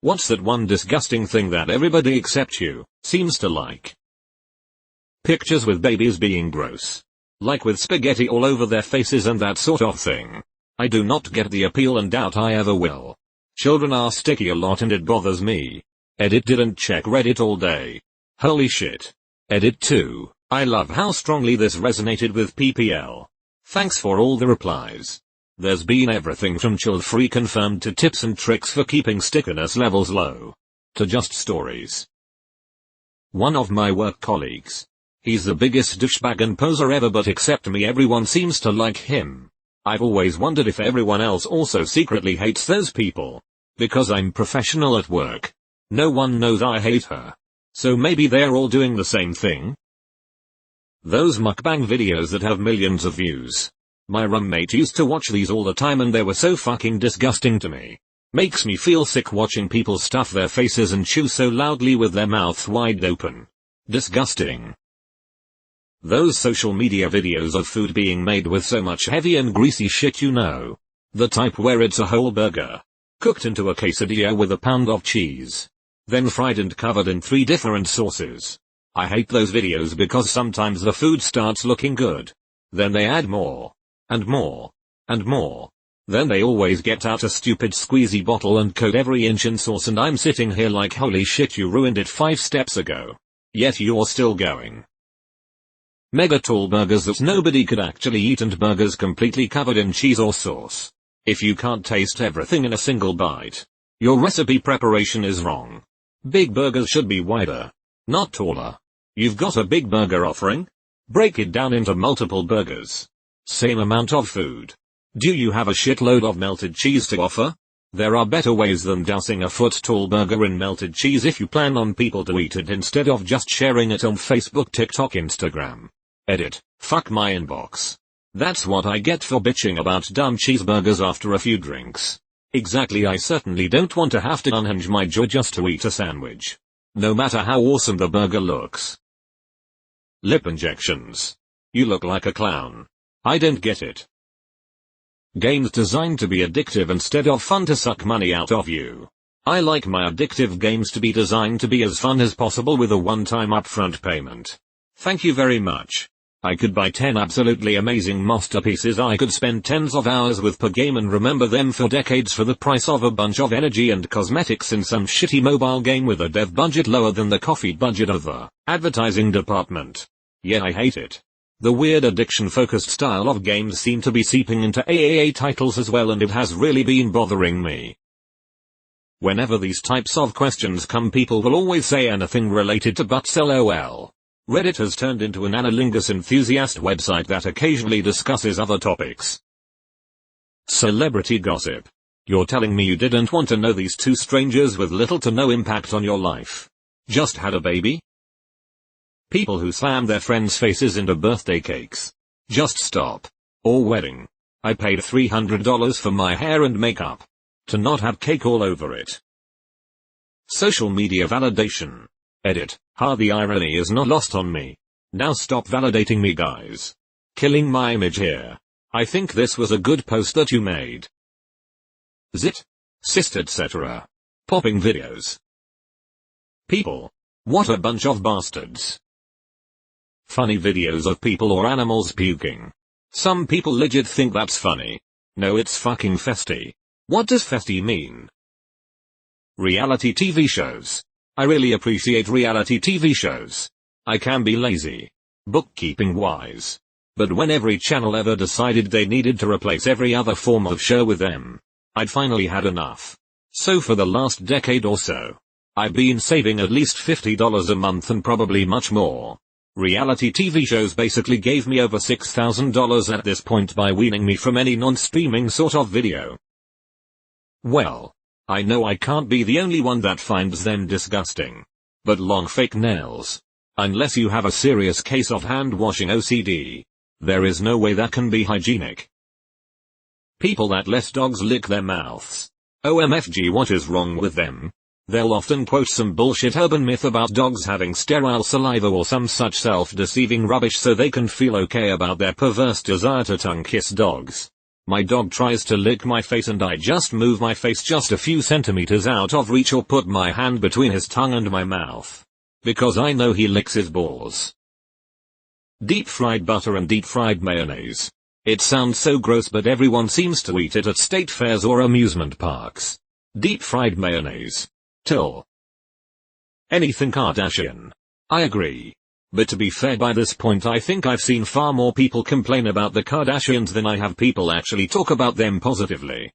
What's that one disgusting thing that everybody except you seems to like? Pictures with babies being gross. Like with spaghetti all over their faces and that sort of thing. I do not get the appeal and doubt I ever will. Children are sticky a lot and it bothers me. Edit didn't check Reddit all day. Holy shit. Edit 2. I love how strongly this resonated with PPL. Thanks for all the replies. There's been everything from child-free confirmed to tips and tricks for keeping stickiness levels low. To just stories. One of my work colleagues. He's the biggest douchebag and poser ever, but except me everyone seems to like him. I've always wondered if everyone else also secretly hates those people. Because I'm professional at work. No one knows I hate her. So maybe they're all doing the same thing? Those mukbang videos that have millions of views. My roommate used to watch these all the time and they were so fucking disgusting to me. Makes me feel sick watching people stuff their faces and chew so loudly with their mouths wide open. Disgusting. Those social media videos of food being made with so much heavy and greasy shit, you know. The type where it's a whole burger. Cooked into a quesadilla with a pound of cheese. Then fried and covered in 3 different sauces. I hate those videos because sometimes the food starts looking good. Then they add more. And more. And more. Then they always get out a stupid squeezy bottle and coat every inch in sauce, and I'm sitting here like, holy shit, you ruined it 5 steps ago. Yet you're still going. Mega tall burgers that nobody could actually eat and burgers completely covered in cheese or sauce. If you can't taste everything in a single bite, your recipe preparation is wrong. Big burgers should be wider, not taller. You've got a big burger offering? Break it down into multiple burgers. Same amount of food. Do you have a shitload of melted cheese to offer? There are better ways than dousing a foot-tall burger in melted cheese if you plan on people to eat it instead of just sharing it on Facebook, TikTok, Instagram. Edit. Fuck my inbox. That's what I get for bitching about dumb cheeseburgers after a few drinks. Exactly, I certainly don't want to have to unhinge my jaw just to eat a sandwich. No matter how awesome the burger looks. Lip injections. You look like a clown. I don't get it. Games designed to be addictive instead of fun to suck money out of you. I like my addictive games to be designed to be as fun as possible with a one-time upfront payment. Thank you very much. I could buy 10 absolutely amazing masterpieces I could spend tens of hours with per game and remember them for decades for the price of a bunch of energy and cosmetics in some shitty mobile game with a dev budget lower than the coffee budget of the advertising department. Yeah, I hate it. The weird addiction-focused style of games seem to be seeping into AAA titles as well, and it has really been bothering me. Whenever these types of questions come, people will always say anything related to butts, lol. Reddit has turned into an analingus enthusiast website that occasionally discusses other topics. Celebrity gossip. You're telling me you didn't want to know these 2 strangers with little to no impact on your life just had a baby? People who slam their friends' faces into birthday cakes. Just stop. Or wedding. I paid $300 for my hair and makeup. To not have cake all over it. Social media validation. Edit. The irony is not lost on me. Now stop validating me, guys. Killing my image here. I think this was a good post that you made. Zit. Cyst, etc. Popping videos. People. What a bunch of bastards. Funny videos of people or animals puking. Some people legit think that's funny. No, it's fucking festy. What does festy mean? Reality TV shows. I really appreciate reality TV shows. I can be lazy, bookkeeping wise. But when every channel ever decided they needed to replace every other form of show with them, I'd finally had enough. So for the last decade or so, I've been saving at least $50 a month and probably much more. Reality TV shows basically gave me over $6,000 at this point by weaning me from any non-streaming sort of video. Well, I know I can't be the only one that finds them disgusting. But long fake nails. Unless you have a serious case of hand-washing OCD. There is no way that can be hygienic. People that let dogs lick their mouths. OMFG, what is wrong with them? They'll often quote some bullshit urban myth about dogs having sterile saliva or some such self-deceiving rubbish so they can feel okay about their perverse desire to tongue kiss dogs. My dog tries to lick my face and I just move my face just a few centimeters out of reach or put my hand between his tongue and my mouth. Because I know he licks his balls. Deep fried butter and deep fried mayonnaise. It sounds so gross but everyone seems to eat it at state fairs or amusement parks. Deep fried mayonnaise. Till. Anything Kardashian. I agree. But to be fair, by this point I think I've seen far more people complain about the Kardashians than I have people actually talk about them positively.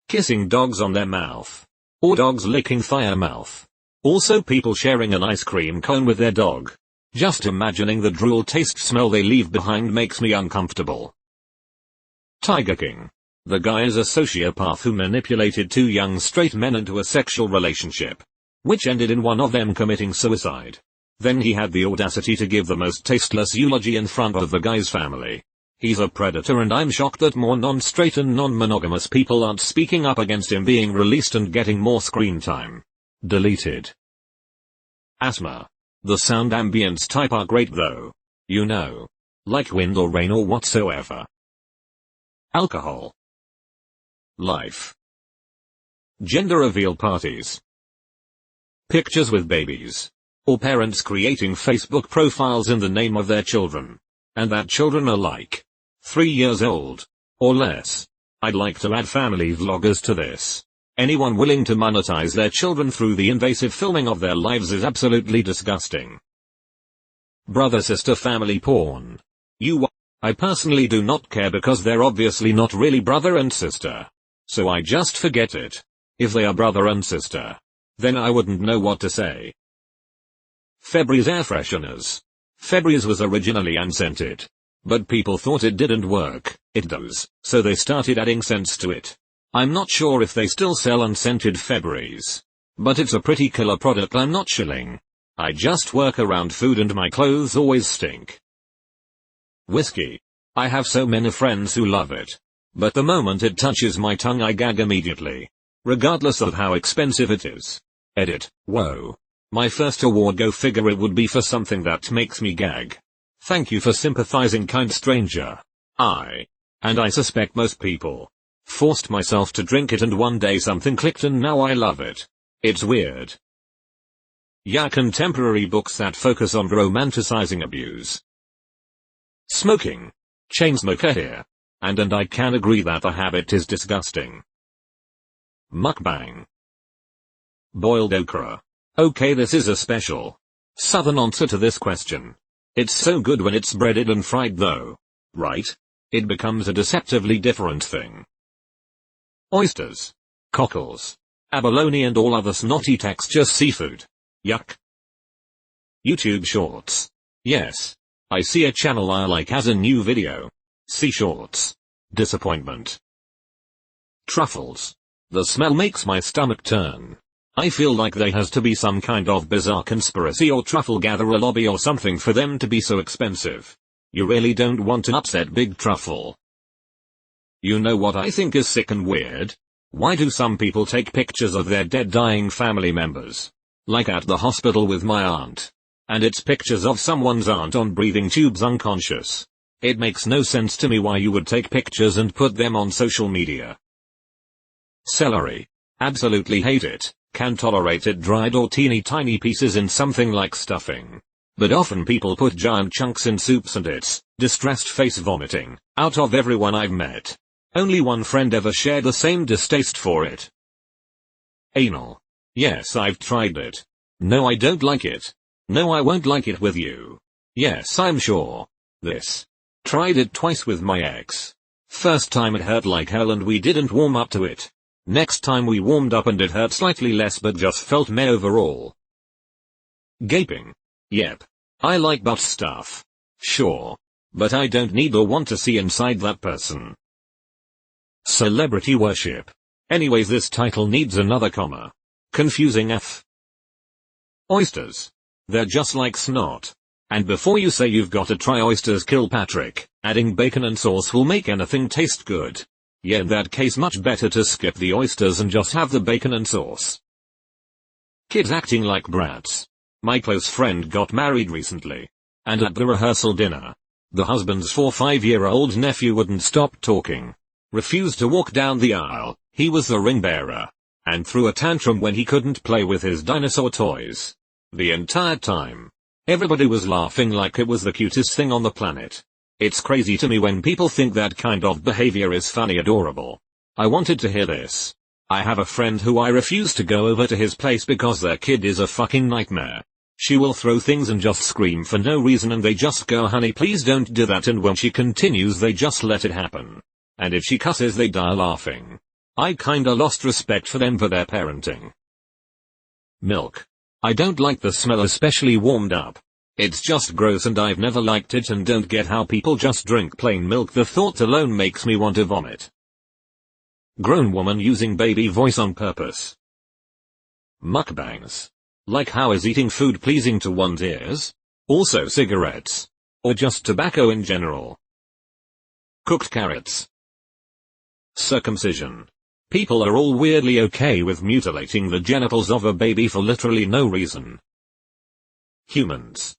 Kissing dogs on their mouth. Or dogs licking their mouth. Also people sharing an ice cream cone with their dog. Just imagining the drool taste smell they leave behind makes me uncomfortable. Tiger King. The guy is a sociopath who manipulated two young straight men into a sexual relationship, which ended in one of them committing suicide. Then he had the audacity to give the most tasteless eulogy in front of the guy's family. He's a predator and I'm shocked that more non-straight and non-monogamous people aren't speaking up against him being released and getting more screen time. Deleted. Asthma. The sound ambience type are great though. You know. Like wind or rain or whatsoever. Alcohol. Life. Gender reveal parties. Pictures with babies. Or parents creating Facebook profiles in the name of their children. And that children are like 3 years old. Or less. I'd like to add family vloggers to this. Anyone willing to monetize their children through the invasive filming of their lives is absolutely disgusting. Brother-sister family porn. I personally do not care because they're obviously not really brother and sister. So I just forget it. If they are brother and sister, then I wouldn't know what to say. Febreze air fresheners. Febreze was originally unscented. But people thought it didn't work. It does, so they started adding scents to it. I'm not sure if they still sell unscented Febreze. But it's a pretty killer product I'm not shilling. I just work around food and my clothes always stink. Whiskey. I have so many friends who love it. But the moment it touches my tongue I gag immediately. Regardless of how expensive it is. Edit. Whoa. My first award, go figure, it would be for something that makes me gag. Thank you for sympathizing, kind stranger. And I suspect most people, forced myself to drink it and one day something clicked and now I love it. It's weird. Yeah, contemporary books that focus on romanticizing abuse. Smoking. Chainsmoker here. And I can agree that the habit is disgusting. Mukbang. Boiled okra. Okay, this is a special southern answer to this question. It's so good when it's breaded and fried though. Right? It becomes a deceptively different thing. Oysters. Cockles. Abalone and all other snotty texture seafood. Yuck. YouTube Shorts. Yes. I see a channel I like has a new video. See Shorts. Disappointment. Truffles. The smell makes my stomach turn. I feel like there has to be some kind of bizarre conspiracy or truffle gatherer lobby or something for them to be so expensive. You really don't want to upset Big Truffle. You know what I think is sick and weird? Why do some people take pictures of their dead dying family members? Like at the hospital with my aunt. And it's pictures of someone's aunt on breathing tubes unconscious. It makes no sense to me why you would take pictures and put them on social media. Celery. Absolutely hate it. Can tolerate it dried or teeny tiny pieces in something like stuffing. But often people put giant chunks in soups and it's distressed face vomiting out of everyone I've met. Only one friend ever shared the same distaste for it. Anal. Yes, I've tried it. No, I don't like it. No, I won't like it with you. Yes, I'm sure. This. Tried it twice with my ex. First time it hurt like hell and we didn't warm up to it. Next time we warmed up and it hurt slightly less but just felt meh overall. Gaping. Yep. I like butt stuff. Sure. But I don't need or want to see inside that person. Celebrity worship. Anyways, this title needs another comma. Confusing F. Oysters. They're just like snot. And before you say you've got to try oysters, Kilpatrick, adding bacon and sauce will make anything taste good. Yeah, in that case much better to skip the oysters and just have the bacon and sauce. Kids acting like brats. My close friend got married recently. And at the rehearsal dinner, The husband's 5-year-old nephew wouldn't stop talking. Refused to walk down the aisle, he was the ring bearer. And threw a tantrum when he couldn't play with his dinosaur toys. The entire time. Everybody was laughing like it was the cutest thing on the planet. It's crazy to me when people think that kind of behavior is funny adorable. I wanted to hear this. I have a friend who I refuse to go over to his place because their kid is a fucking nightmare. She will throw things and just scream for no reason and they just go honey please don't do that and when she continues they just let it happen. And if she cusses they die laughing. I kinda lost respect for them for their parenting. Milk. I don't like the smell especially warmed up. It's just gross and I've never liked it and don't get how people just drink plain milk. The thought alone makes me want to vomit. Grown woman using baby voice on purpose. Mukbangs. Like how is eating food pleasing to one's ears? Also cigarettes. Or just tobacco in general. Cooked carrots. Circumcision. People are all weirdly okay with mutilating the genitals of a baby for literally no reason. Humans.